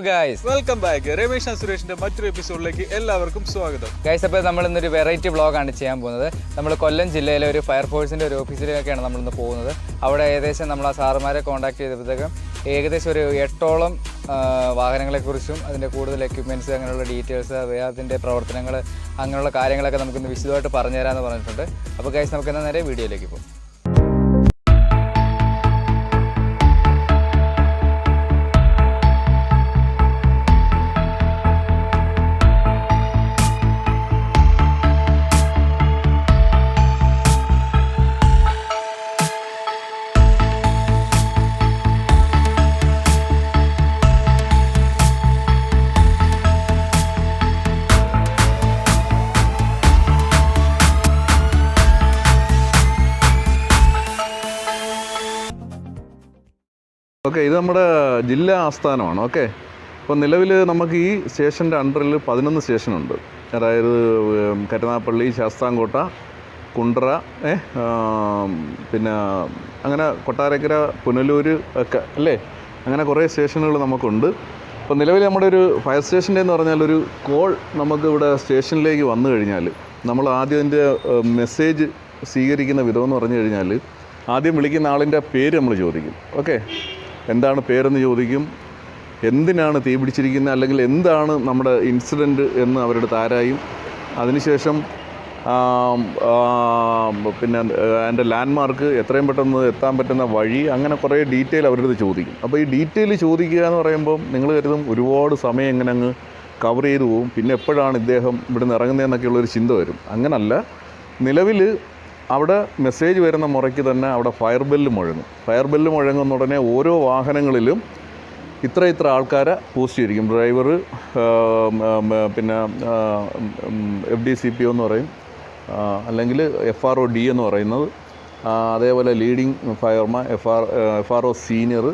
Guys, welcome back. Ramesh and സുരേഷിന്റെ മറ്റൊരു എപ്പിസോഡിലേക്ക് എല്ലാവർക്കും സ്വാഗതം. ഗൈസ്, അപ്പോൾ നമ്മൾ ഇന്നൊരു വെറൈറ്റി വ്ളോഗാണ് ചെയ്യാൻ പോകുന്നത്. നമ്മൾ കൊല്ലം ജില്ലയിലെ ഒരു ഫയർഫോഴ്സിൻ്റെ ഒരു ഓഫീസിലേക്കാണ് നമ്മളിന്ന് പോകുന്നത്. അവിടെ ഏകദേശം നമ്മൾ ആ സാറുമാരെ കോൺടാക്ട് ചെയ്തപ്പോഴത്തേക്കും ഏകദേശം ഒരു 8ഓളം വാഹനങ്ങളെക്കുറിച്ചും അതിൻ്റെ കൂടുതൽ എക്യുപ്മെൻറ്റ്സ്, അങ്ങനെയുള്ള ഡീറ്റെയിൽസ്, അതിൻ്റെ പ്രവർത്തനങ്ങൾ, അങ്ങനെയുള്ള കാര്യങ്ങളൊക്കെ നമുക്കിന്ന് വിശദമായിട്ട് പറഞ്ഞു തരാമെന്ന് പറഞ്ഞിട്ടുണ്ട്. അപ്പോൾ ഗൈസ്, നമുക്ക് എന്നാൽ നേരെ വീഡിയോയിലേക്ക് പോകും. ഓക്കെ, ഇത് നമ്മുടെ ജില്ലാ ആസ്ഥാനമാണ്. ഓക്കെ, അപ്പോൾ നിലവിൽ നമുക്ക് ഈ സ്റ്റേഷൻ്റെ അണ്ടറിൽ 11 സ്റ്റേഷനുണ്ട്. അതായത് കരുനാഗപ്പള്ളി, ശാസ്താംകോട്ട, കുണ്ട്ര, പിന്നെ അങ്ങനെ കൊട്ടാരക്കര, പുനലൂർ ഒക്കെ അല്ലേ, അങ്ങനെ കുറേ സ്റ്റേഷനുകൾ നമുക്കുണ്ട്. അപ്പോൾ നിലവിൽ നമ്മുടെ ഒരു ഫയർ സ്റ്റേഷൻ്റെ എന്ന് പറഞ്ഞാൽ ഒരു കോൾ നമുക്ക് ഇവിടെ സ്റ്റേഷനിലേക്ക് വന്നു കഴിഞ്ഞാൽ നമ്മൾ ആദ്യം അതിൻ്റെ മെസ്സേജ് സ്വീകരിക്കുന്ന വിധമെന്ന് പറഞ്ഞു കഴിഞ്ഞാൽ ആദ്യം വിളിക്കുന്ന ആളിൻ്റെ പേര് നമ്മൾ ചോദിക്കും. ഓക്കെ, എന്താണ് പേരെന്ന് ചോദിക്കും, എന്തിനാണ് തീ പിടിച്ചിരിക്കുന്നത്, അല്ലെങ്കിൽ എന്താണ് നമ്മുടെ ഇൻസിഡൻറ്റ് എന്ന് അവരുടെ താരായും, അതിനുശേഷം പിന്നെ അതിൻ്റെ ലാൻഡ്മാർക്ക്, എത്രയും പെട്ടെന്ന് എത്താൻ പറ്റുന്ന വഴി, അങ്ങനെ കുറേ ഡീറ്റെയിൽ അവരുടെ അടുത്ത് ചോദിക്കും. അപ്പോൾ ഈ ഡീറ്റെയിൽ ചോദിക്കുക എന്ന് പറയുമ്പം നിങ്ങൾ കരുതും ഒരുപാട് സമയം എങ്ങനെ അങ്ങ് കവർ ചെയ്തു പോകും, പിന്നെ എപ്പോഴാണ് ഇദ്ദേഹം ഇവിടെ നിന്ന് ഇറങ്ങുന്നതെന്നൊക്കെയുള്ളൊരു ചിന്ത വരും. അങ്ങനല്ല, നിലവിൽ അവിടെ മെസ്സേജ് വരുന്ന മുറയ്ക്ക് തന്നെ അവിടെ ഫയർ ബെല്ല് മുഴങ്ങും. ഫയർ ബെല്ല് മുഴങ്ങുന്ന ഉടനെ ഓരോ വാഹനങ്ങളിലും ഇത്ര ആൾക്കാരെ പോസ്റ്റ് ചെയ്തിരിക്കും. ഡ്രൈവർ, പിന്നെ FDCPO എന്ന് പറയും, അല്ലെങ്കിൽ FROD എന്ന് പറയുന്നത്, അതേപോലെ ലീഡിങ് ഫയർമാൻ, FRO സീനിയർ,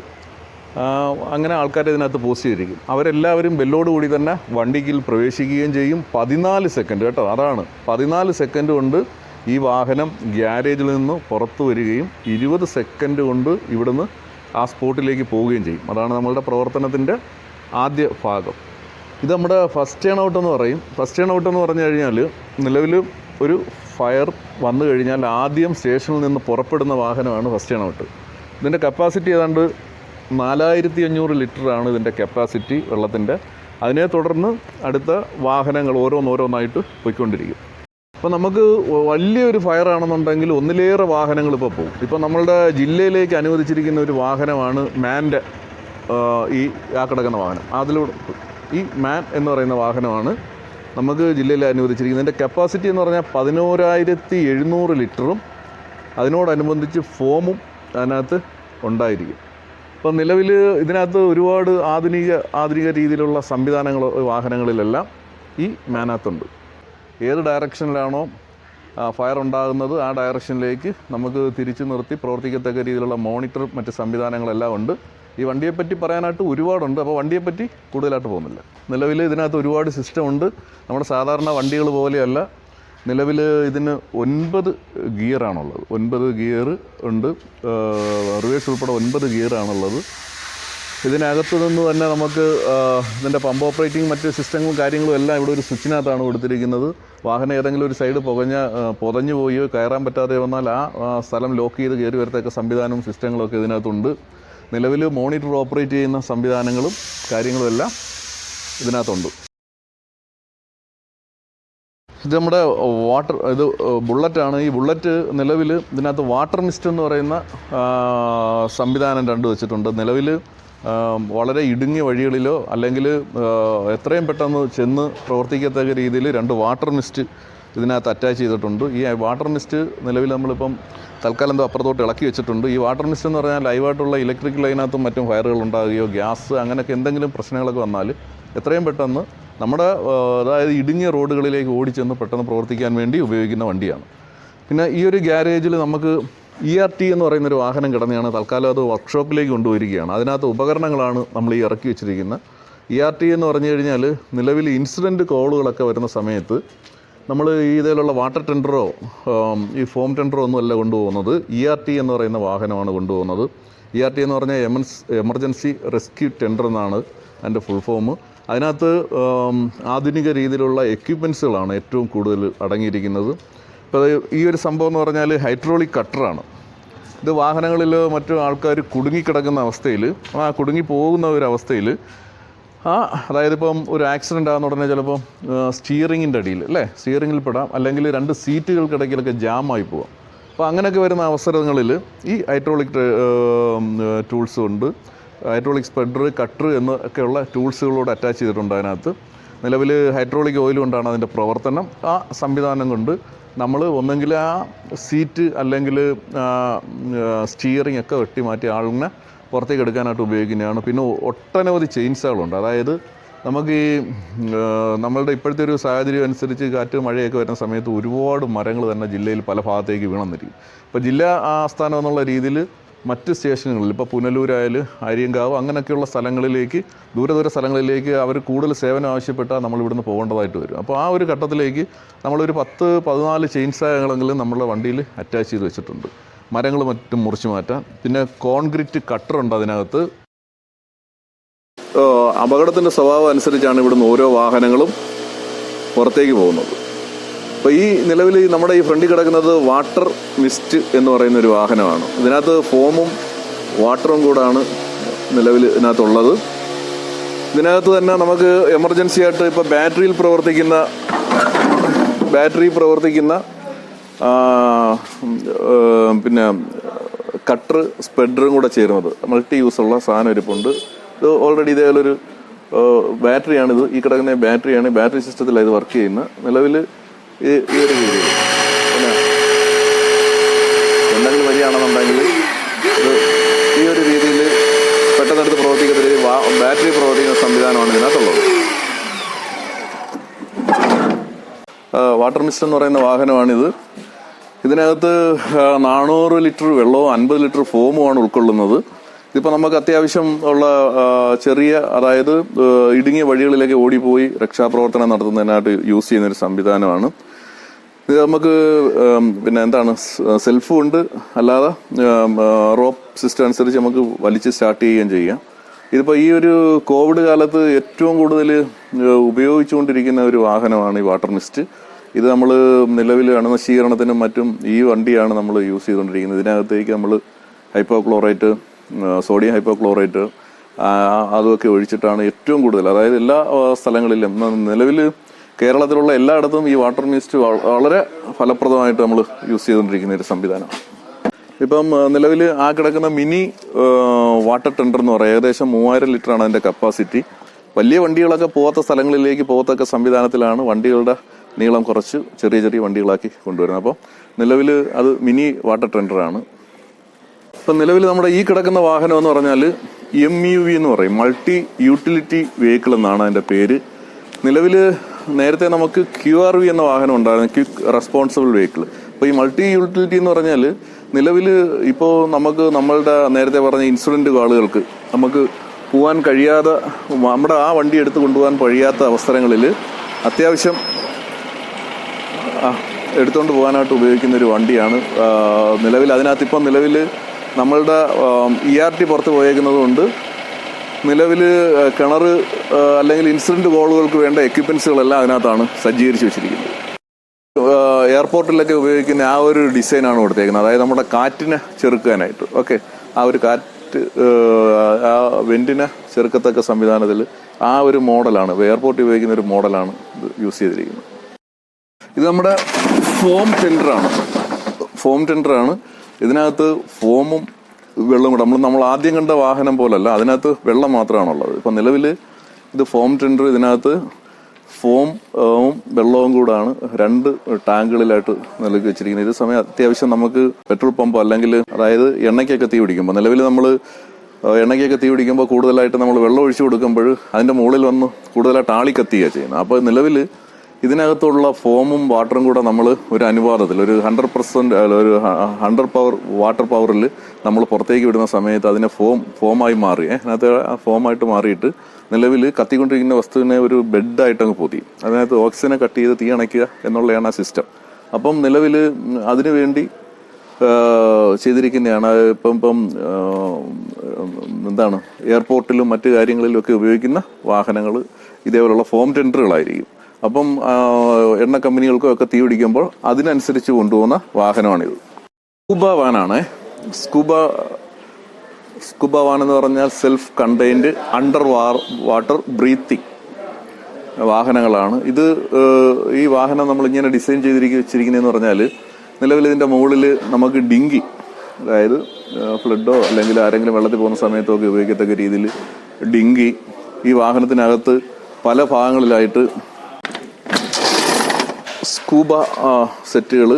അങ്ങനെ ആൾക്കാരെ ഇതിനകത്ത് പോസ്റ്റ് ചെയ്തിരിക്കും. അവരെല്ലാവരും ബെല്ലോട് കൂടി തന്നെ വണ്ടിക്കിൽ പ്രവേശിക്കുകയും ചെയ്യും. 14 സെക്കൻഡ് കേട്ടോ, അതാണ് 14 സെക്കൻഡ് കൊണ്ട് ഈ വാഹനം ഗ്യാരേജിൽ നിന്ന് പുറത്തു വരികയും 20 സെക്കൻഡ് കൊണ്ട് ഇവിടുന്ന് ആ സ്പോട്ടിലേക്ക് പോവുകയും ചെയ്യും. അതാണ് നമ്മളുടെ പ്രവർത്തനത്തിൻ്റെ ആദ്യ ഭാഗം. ഇത് നമ്മുടെ ഫസ്റ്റ് ടേൺ ഔട്ട് എന്ന് പറയും. ഫസ്റ്റ് ടേൺ ഔട്ട് എന്ന് പറഞ്ഞു കഴിഞ്ഞാൽ നിലവിൽ ഒരു ഫയർ വന്നു കഴിഞ്ഞാൽ ആദ്യം സ്റ്റേഷനിൽ നിന്ന് പുറപ്പെടുന്ന വാഹനമാണ് ഫസ്റ്റ് ടേൺ ഔട്ട്. ഇതിൻ്റെ കപ്പാസിറ്റി ഏതാണ്ട് 4500 ലിറ്ററാണ് ഇതിൻ്റെ കപ്പാസിറ്റി വെള്ളത്തിൻ്റെ. അതിനെ തുടർന്ന് അടുത്ത വാഹനങ്ങൾ ഓരോന്നായിട്ട് പോയിക്കൊണ്ടിരിക്കും. അപ്പോൾ നമുക്ക് വലിയൊരു ഫയർ ആണെന്നുണ്ടെങ്കിൽ ഒന്നിലേറെ വാഹനങ്ങൾ ഇപ്പോൾ പോകും. ഇപ്പോൾ നമ്മളുടെ ജില്ലയിലേക്ക് അനുവദിച്ചിരിക്കുന്ന ഒരു വാഹനമാണ് മാൻ്റെ ഈ കിടക്കുന്ന വാഹനം. അതിലൂടെ ഈ മാൻ എന്ന് പറയുന്ന വാഹനമാണ് നമുക്ക് ജില്ലയിൽ അനുവദിച്ചിരിക്കുന്നത്. ഇതിൻ്റെ കപ്പാസിറ്റി എന്ന് പറഞ്ഞാൽ 11700 ലിറ്ററും അതിനോടനുബന്ധിച്ച് ഫോമും അതിനകത്ത് ഉണ്ടായിരിക്കും. അപ്പോൾ നിലവിൽ ഇതിനകത്ത് ഒരുപാട് ആധുനിക രീതിയിലുള്ള സംവിധാനങ്ങൾ വാഹനങ്ങളിലെല്ലാം ഈ മാനകത്തുണ്ട്. ഏത് ഡയറക്ഷനിലാണോ ഫയർ ഉണ്ടാകുന്നത് ആ ഡയറക്ഷനിലേക്ക് നമുക്ക് തിരിച്ചു നിർത്തി പ്രവർത്തിക്കത്തക്ക രീതിയിലുള്ള മോണിറ്റർ, മറ്റ് സംവിധാനങ്ങളെല്ലാം ഉണ്ട്. ഈ വണ്ടിയെപ്പറ്റി പറയാനായിട്ട് ഒരുപാടുണ്ട്. അപ്പോൾ വണ്ടിയെപ്പറ്റി കൂടുതലായിട്ട് പോകുന്നില്ല. നിലവിൽ ഇതിനകത്ത് ഒരുപാട് സിസ്റ്റം ഉണ്ട്. നമ്മുടെ സാധാരണ വണ്ടികൾ പോലെയല്ല. നിലവിൽ ഇതിന് 9 ഗിയറാണുള്ളത്. 9 ഗിയർ ഉണ്ട്. റിവേഴ്സ് ഉൾപ്പെടെ 9 ഗിയറാണുള്ളത്. ഇതിനകത്ത് നിന്ന് തന്നെ നമുക്ക് ഇതിൻ്റെ പമ്പ് ഓപ്പറേറ്റിംഗ്, മറ്റ് സിസ്റ്റങ്ങളും കാര്യങ്ങളും എല്ലാം ഇവിടെ ഒരു സ്വിച്ചിനകത്താണ് കൊടുത്തിരിക്കുന്നത്. വാഹനം ഏതെങ്കിലും ഒരു സൈഡ് പുതഞ്ഞു പോയോ കയറാൻ പറ്റാതെ വന്നാൽ ആ സ്ഥലം ലോക്ക് ചെയ്ത് കയറി വരത്തക്ക സംവിധാനവും സിസ്റ്റങ്ങളൊക്കെ ഇതിനകത്തുണ്ട്. നിലവിൽ മോണിറ്റർ ഓപ്പറേറ്റ് ചെയ്യുന്ന സംവിധാനങ്ങളും കാര്യങ്ങളും എല്ലാം ഇതിനകത്തുണ്ട്. ഇത് നമ്മുടെ ബുള്ളറ്റാണ്. ഈ ബുള്ളറ്റ് നിലവിൽ ഇതിനകത്ത് വാട്ടർ മിസ്റ്റ് എന്ന് പറയുന്ന സംവിധാനം 2 വെച്ചിട്ടുണ്ട്. നിലവിൽ വളരെ ഇടുങ്ങിയ വഴികളിലോ അല്ലെങ്കിൽ എത്രയും പെട്ടെന്ന് ചെന്ന് പ്രവർത്തിക്കത്തക്ക രീതിയിൽ 2 വാട്ടർ മിസ്റ്റ് ഇതിനകത്ത് അറ്റാച്ച് ചെയ്തിട്ടുണ്ട്. ഈ വാട്ടർ മിസ്റ്റ് നിലവിൽ നമ്മളിപ്പം തൽക്കാലം അപ്പുറത്തോട്ട് ഇളക്കി വെച്ചിട്ടുണ്ട്. ഈ വാട്ടർ മിസ്റ്റ് എന്ന് പറഞ്ഞാൽ ലൈവായിട്ടുള്ള ഇലക്ട്രിക് ലൈനകത്തും മറ്റും ഫയറുകൾ ഉണ്ടാകുകയോ ഗ്യാസ് അങ്ങനെയൊക്കെ എന്തെങ്കിലും പ്രശ്നങ്ങളൊക്കെ വന്നാൽ എത്രയും പെട്ടെന്ന് നമ്മുടെ അതായത് ഇടുങ്ങിയ റോഡുകളിലേക്ക് ഓടിച്ചെന്ന് പെട്ടെന്ന് പ്രവർത്തിക്കാൻ വേണ്ടി ഉപയോഗിക്കുന്ന വണ്ടിയാണ്. പിന്നെ ഈ ഒരു ഗ്യാരേജിൽ നമുക്ക് ERT എന്ന് പറയുന്നൊരു വാഹനം കിടന്നെയാണ്. തൽക്കാലം അത് വർക്ക്ഷോപ്പിലേക്ക് കൊണ്ടുവരികയാണ്. അതിനകത്ത് ഉപകരണങ്ങളാണ് നമ്മൾ ഈ ഇറക്കി വെച്ചിരിക്കുന്നത്. ERT എന്ന് പറഞ്ഞു കഴിഞ്ഞാൽ നിലവിൽ ഇൻസിഡൻറ്റ് കോളുകളൊക്കെ വരുന്ന സമയത്ത് നമ്മൾ ഈ ഇതിലുള്ള വാട്ടർ ടെൻഡറോ ഈ ഫോം ടെൻഡറോ ഒന്നും അല്ല കൊണ്ടുപോകുന്നത്. ERT എന്ന് പറയുന്ന വാഹനമാണ് കൊണ്ടുപോകുന്നത്. ERT എന്ന് പറഞ്ഞാൽ എമർജൻസി റെസ്ക്യൂ ടെൻഡർ എന്നാണ് അതിൻ്റെ ഫുൾ ഫോം. അതിനകത്ത് ആധുനിക രീതിയിലുള്ള എക്യുപ്മെൻസുകളാണ് ഏറ്റവും കൂടുതൽ അടങ്ങിയിരിക്കുന്നത്. ഇപ്പോൾ ഈ ഒരു സംഭവം എന്ന് പറഞ്ഞാൽ ഹൈഡ്രോളിക് കട്ടറാണ്. ഇത് വാഹനങ്ങളിൽ മറ്റു ആൾക്കാർ കുടുങ്ങിക്കിടക്കുന്ന അവസ്ഥയിൽ, ആ കുടുങ്ങി പോകുന്ന ഒരു അവസ്ഥയിൽ, അതായത് ഇപ്പം ഒരു ആക്സിഡൻ്റ് ആകുന്ന ഉടനെ ചിലപ്പം സ്റ്റിയറിങ്ങിൻ്റെ അടിയിൽ സ്റ്റിയറിങ്ങിൽ പെടാം, അല്ലെങ്കിൽ 2 സീറ്റുകൾക്കിടയ്ക്കിലൊക്കെ ജാമായി പോകാം. അപ്പോൾ അങ്ങനെയൊക്കെ വരുന്ന അവസരങ്ങളിൽ ഈ ഹൈഡ്രോളിക് ടൂൾസ് കൊണ്ട് ഹൈഡ്രോളിക് സ്പ്രെഡർ, കട്ടർ എന്നൊക്കെയുള്ള ടൂൾസുകളോട് അറ്റാച്ച് ചെയ്തിട്ടുണ്ട്. അതിനകത്ത് നിലവിൽ ഹൈഡ്രോളിക് ഓയിൽ കൊണ്ടാണ് അതിൻ്റെ പ്രവർത്തനം. ആ സംവിധാനം കൊണ്ട് നമ്മൾ ഒന്നെങ്കിൽ ആ സീറ്റ് അല്ലെങ്കിൽ സ്റ്റിയറിംഗ് ഒക്കെ വെട്ടി മാറ്റി ആളിനെ പുറത്തേക്ക് എടുക്കാനായിട്ട് ഉപയോഗിക്കുന്നതാണ്. പിന്നെ ഒട്ടനവധി ചെയിൻസുകളുണ്ട്. അതായത് നമുക്ക് ഈ നമ്മളുടെ ഇപ്പോഴത്തെ ഒരു സാഹചര്യം അനുസരിച്ച് കാറ്റ് മഴയൊക്കെ വരുന്ന സമയത്ത് ഒരുപാട് മരങ്ങൾ തന്നെ ജില്ലയിൽ പല ഭാഗത്തേക്ക് വീണെന്നിരിക്കും. ഇപ്പോൾ ജില്ലാ ആസ്ഥാനം എന്നുള്ള രീതിയിൽ മറ്റ് സ്റ്റേഷനുകളിൽ, ഇപ്പോൾ പുനലൂരായാലും ആര്യങ്കാവ് അങ്ങനെയൊക്കെയുള്ള സ്ഥലങ്ങളിലേക്ക്, ദൂര സ്ഥലങ്ങളിലേക്ക് അവർ കൂടുതൽ സേവനം ആവശ്യപ്പെട്ടാൽ നമ്മൾ ഇവിടുന്ന് പോകേണ്ടതായിട്ട് വരും. അപ്പോൾ ആ ഒരു ഘട്ടത്തിലേക്ക് നമ്മളൊരു 10-14 ചെയിൻസാകളെങ്കിലും നമ്മുടെ വണ്ടിയിൽ അറ്റാച്ച് ചെയ്ത് വെച്ചിട്ടുണ്ട്. മരങ്ങൾ മറ്റും മുറിച്ച് മാറ്റാൻ. പിന്നെ കോൺക്രീറ്റ് കട്ടറുണ്ട് അതിനകത്ത്. അപകടത്തിൻ്റെ സ്വഭാവം അനുസരിച്ചാണ് ഇവിടുന്ന് ഓരോ വാഹനങ്ങളും പുറത്തേക്ക് പോകുന്നത്. അപ്പോൾ ഈ നിലവിൽ നമ്മുടെ ഈ ഫ്രണ്ടിൽ കിടക്കുന്നത് വാട്ടർ മിസ്റ്റ് എന്ന് പറയുന്ന ഒരു വാഹനമാണ്. ഇതിനകത്ത് ഫോമും വാട്ടറും കൂടാണ് നിലവിൽ ഇതിനകത്തുള്ളത്. ഇതിനകത്ത് തന്നെ നമുക്ക് എമർജൻസി ആയിട്ട് ഇപ്പോൾ ബാറ്ററി പ്രവർത്തിക്കുന്ന പിന്നെ കട്ടർ, സ്പ്രെഡറും കൂടെ ചേരുന്നത് മൾട്ടി യൂസുള്ള സാധനം ഇരിപ്പുണ്ട്. ഇത് ഓൾറെഡി ഇതേപോലൊരു ബാറ്ററിയാണിത്. ഈ കിടക്കുന്ന ബാറ്ററിയാണ്. ബാറ്ററി സിസ്റ്റത്തിലാണ് ഇത് വർക്ക് ചെയ്യുന്നത്. നിലവിൽ ഈ ഒരു രീതിയിൽ പിന്നെ എന്തെങ്കിലും വരികയാണെന്നുണ്ടെങ്കിൽ ഇത് ഈ ഒരു രീതിയിൽ പെട്ടെന്നെടുത്ത് പ്രവർത്തിക്കുന്ന ബാറ്ററി പ്രവർത്തിക്കുന്ന സംവിധാനമാണ് ഇതിനകത്തുള്ളത്. വാട്ടർ മിസ്റ്റ് എന്ന് പറയുന്ന വാഹനമാണിത്. ഇതിനകത്ത് 400 ലിറ്റർ വെള്ളവും 50 ലിറ്റർ ഫോമുമാണ് ഉൾക്കൊള്ളുന്നത്. ഇതിപ്പോൾ നമുക്ക് അത്യാവശ്യം ഉള്ള ചെറിയ, അതായത് ഇടുങ്ങിയ വഴികളിലേക്ക് ഓടിപ്പോയി രക്ഷാപ്രവർത്തനം നടത്തുന്നതിനായിട്ട് യൂസ് ചെയ്യുന്നൊരു സംവിധാനമാണ് ഇത്. നമുക്ക് പിന്നെ സെൽഫും ഉണ്ട്, അല്ലാതെ റോപ്പ് സിസ്റ്റം അനുസരിച്ച് നമുക്ക് വലിച്ച് സ്റ്റാർട്ട് ചെയ്യുകയും ചെയ്യാം. ഇതിപ്പോൾ ഈ ഒരു കോവിഡ് കാലത്ത് ഏറ്റവും കൂടുതൽ ഉപയോഗിച്ചുകൊണ്ടിരിക്കുന്ന ഒരു വാഹനമാണ് ഈ വാട്ടർ മിസ്റ്റ്. ഇത് നമ്മൾ നിലവിൽ അണുനശീകരണത്തിനും മറ്റും ഈ വണ്ടിയാണ് നമ്മൾ യൂസ് ചെയ്തുകൊണ്ടിരിക്കുന്നത്. ഇതിനകത്തേക്ക് നമ്മൾ ഹൈപ്പോക്ലോറേറ്റ്, സോഡിയം ഹൈപ്പോക്ലോറേറ്റ് അതൊക്കെ ഒഴിച്ചിട്ടാണ് ഏറ്റവും കൂടുതൽ, അതായത് എല്ലാ സ്ഥലങ്ങളിലും നിലവിൽ കേരളത്തിലുള്ള എല്ലായിടത്തും ഈ വാട്ടർ മിസ്റ്റ് വളരെ ഫലപ്രദമായിട്ട് നമ്മൾ യൂസ് ചെയ്തുകൊണ്ടിരിക്കുന്ന ഒരു സംവിധാനം. ഇപ്പം നിലവിൽ ആ കിടക്കുന്ന മിനി വാട്ടർ ടെൻഡർ എന്ന് പറയുക ഏകദേശം 3000 ലിറ്ററാണ് അതിൻ്റെ കപ്പാസിറ്റി. വലിയ വണ്ടികളൊക്കെ പോകാത്ത സ്ഥലങ്ങളിലേക്ക് പോകത്തക്ക സംവിധാനത്തിലാണ് വണ്ടികളുടെ നീളം കുറച്ച് ചെറിയ വണ്ടികളാക്കി കൊണ്ടുവരുന്നത്. അപ്പോൾ നിലവിൽ അത് മിനി വാട്ടർ ടെൻഡറാണ്. ഇപ്പം നിലവിൽ നമ്മുടെ ഈ കിടക്കുന്ന വാഹനം എന്ന് പറഞ്ഞാൽ MUV എന്ന് പറയും, മൾട്ടി യൂട്ടിലിറ്റി വെഹിക്കിൾ എന്നാണ് അതിൻ്റെ പേര്. നിലവിൽ നേരത്തെ നമുക്ക് QRV എന്ന വാഹനം ഉണ്ടായിരുന്നു, ക്വിക്ക് റെസ്പോൺസിബിൾ വെഹിക്കിൾ. അപ്പോൾ ഈ മൾട്ടി യൂട്ടിലിറ്റി എന്ന് പറഞ്ഞാൽ നിലവിൽ ഇപ്പോൾ നമുക്ക് നമ്മളുടെ നേരത്തെ പറഞ്ഞ ഇൻസിഡൻറ്റ് ആളുകൾക്ക് നമുക്ക് പോകാൻ കഴിയാതെ, നമ്മുടെ ആ വണ്ടി എടുത്ത് കൊണ്ടുപോകാൻ കഴിയാത്ത അവസരങ്ങളിൽ അത്യാവശ്യം എടുത്തുകൊണ്ട് പോകാനായിട്ട് ഉപയോഗിക്കുന്ന ഒരു വണ്ടിയാണ് നിലവിൽ. അതിനകത്തിപ്പം നിലവിൽ നമ്മളുടെ ERT പുറത്ത് പോയേക്കുന്നത് കൊണ്ട് നിലവിൽ കിണർ അല്ലെങ്കിൽ ഇൻസിഡൻറ്റ് കോളുകൾക്ക് വേണ്ട എക്യുപ്മെൻസുകളെല്ലാം അതിനകത്താണ് സജ്ജീകരിച്ച് വെച്ചിരിക്കുന്നത്. എയർപോർട്ടിലൊക്കെ ഉപയോഗിക്കുന്ന ആ ഒരു ഡിസൈനാണ് കൊടുത്തേക്കുന്നത്. അതായത് നമ്മുടെ കാറ്റിനെ ചെറുക്കാനായിട്ട്, ആ ഒരു കാറ്റ് ആ വെന്റിനെ ചെറുക്കത്തക്ക സംവിധാനത്തിൽ ആ ഒരു മോഡലാണ്, എയർപോർട്ടിൽ ഉപയോഗിക്കുന്ന ഒരു മോഡലാണ് ഇത് യൂസ് ചെയ്തിരിക്കുന്നത്. ഇത് നമ്മുടെ ഫോം ടെൻഡറാണ്. ഇതിനകത്ത് ഫോമും വെള്ളവും കൂടെ നമ്മൾ ആദ്യം കണ്ട വാഹനം പോലല്ല, അതിനകത്ത് വെള്ളം മാത്രമാണുള്ളത്. ഇപ്പം നിലവിൽ ഇത് ഫോം ടെൻഡർ. ഇതിനകത്ത് ഫോമും വെള്ളവും കൂടാണ് 2 ടാങ്കുകളിലായിട്ട് നൽകി വെച്ചിരിക്കുന്നത്. ഇത് സമയം അത്യാവശ്യം നമുക്ക് പെട്രോൾ പമ്പോ അല്ലെങ്കിൽ അതായത് എണ്ണയ്ക്കൊക്കെ തീ പിടിക്കുമ്പോൾ, നിലവിൽ നമ്മൾ എണ്ണയ്ക്കൊക്കെ തീ പിടിക്കുമ്പോൾ കൂടുതലായിട്ട് നമ്മൾ വെള്ളം ഒഴിച്ചു കൊടുക്കുമ്പോൾ അതിൻ്റെ മുകളിൽ വന്ന് കൂടുതലായിട്ട് ആളിക്കത്തിയാണ് ചെയ്യുന്നത്. അപ്പോൾ നിലവിൽ ഇതിനകത്തുള്ള ഫോമും വാട്ടറും കൂടെ നമ്മൾ ഒരു അനുപാതത്തിൽ ഒരു 100% ഒരു 100 പവർ വാട്ടർ പവറിൽ നമ്മൾ പുറത്തേക്ക് വിടുന്ന സമയത്ത് അതിനെ ഫോമായി മാറി അതിനകത്ത് ഫോമായിട്ട് മാറിയിട്ട് നിലവിൽ കത്തിക്കൊണ്ടിരിക്കുന്ന വസ്തുവിനെ ഒരു ബെഡായിട്ടങ്ങ് പൊതി. അതിനകത്ത് ഓക്സിജനെ കട്ട് ചെയ്ത് തീ അണയ്ക്കുക എന്നുള്ളതാണ് ആ സിസ്റ്റം. അപ്പം നിലവിൽ അതിനു വേണ്ടി ചെയ്തിരിക്കുന്നതാണ്. ഇപ്പം എന്താണ് എയർപോർട്ടിലും മറ്റു കാര്യങ്ങളിലും ഒക്കെ ഉപയോഗിക്കുന്ന വാഹനങ്ങൾ ഇതേപോലുള്ള ഫോം ടെൻഡറുകളായിരിക്കും. അപ്പം എണ്ണ കമ്പനികൾക്കും ഒക്കെ തീ പിടിക്കുമ്പോൾ അതിനനുസരിച്ച് കൊണ്ടുപോകുന്ന വാഹനമാണിത്. സ്കൂബ വാനാണ്. സ്കൂബ വാൻ എന്ന് പറഞ്ഞാൽ self contained under water breathing വാഹനങ്ങളാണ്. ഈ വാഹനം നമ്മളിങ്ങനെ ഡിസൈൻ വെച്ചിരിക്കുന്നതെന്ന് പറഞ്ഞാൽ നിലവിൽ ഇതിൻ്റെ മുകളിൽ നമുക്ക് ഡിങ്കി, അതായത് ഫ്ലഡോ അല്ലെങ്കിൽ ആരെങ്കിലും വെള്ളത്തിൽ പോകുന്ന സമയത്തൊക്കെ ഉപയോഗിക്കത്തക്ക രീതിയിൽ ഡിങ്കി, ഈ വാഹനത്തിനകത്ത് പല ഭാഗങ്ങളിലായിട്ട് സ്കൂബ സെറ്റുകൾ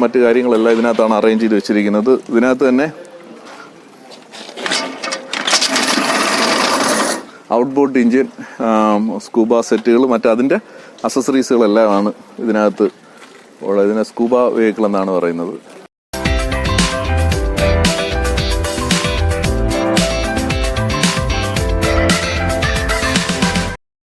മറ്റു കാര്യങ്ങളെല്ലാം ഇതിനകത്താണ് അറേഞ്ച് ചെയ്ത് വെച്ചിരിക്കുന്നത്. ഇതിനകത്ത് തന്നെ ഔട്ട്ബോർഡ് എഞ്ചിൻ, സ്കൂബ സെറ്റുകൾ, മറ്റതിൻ്റെ അസസറീസുകളെല്ലാമാണ് ഇതിനകത്ത് ഉള്ളത്. ഇതിനെ സ്കൂബ വെഹിക്കിൾ എന്നാണ് പറയുന്നത്.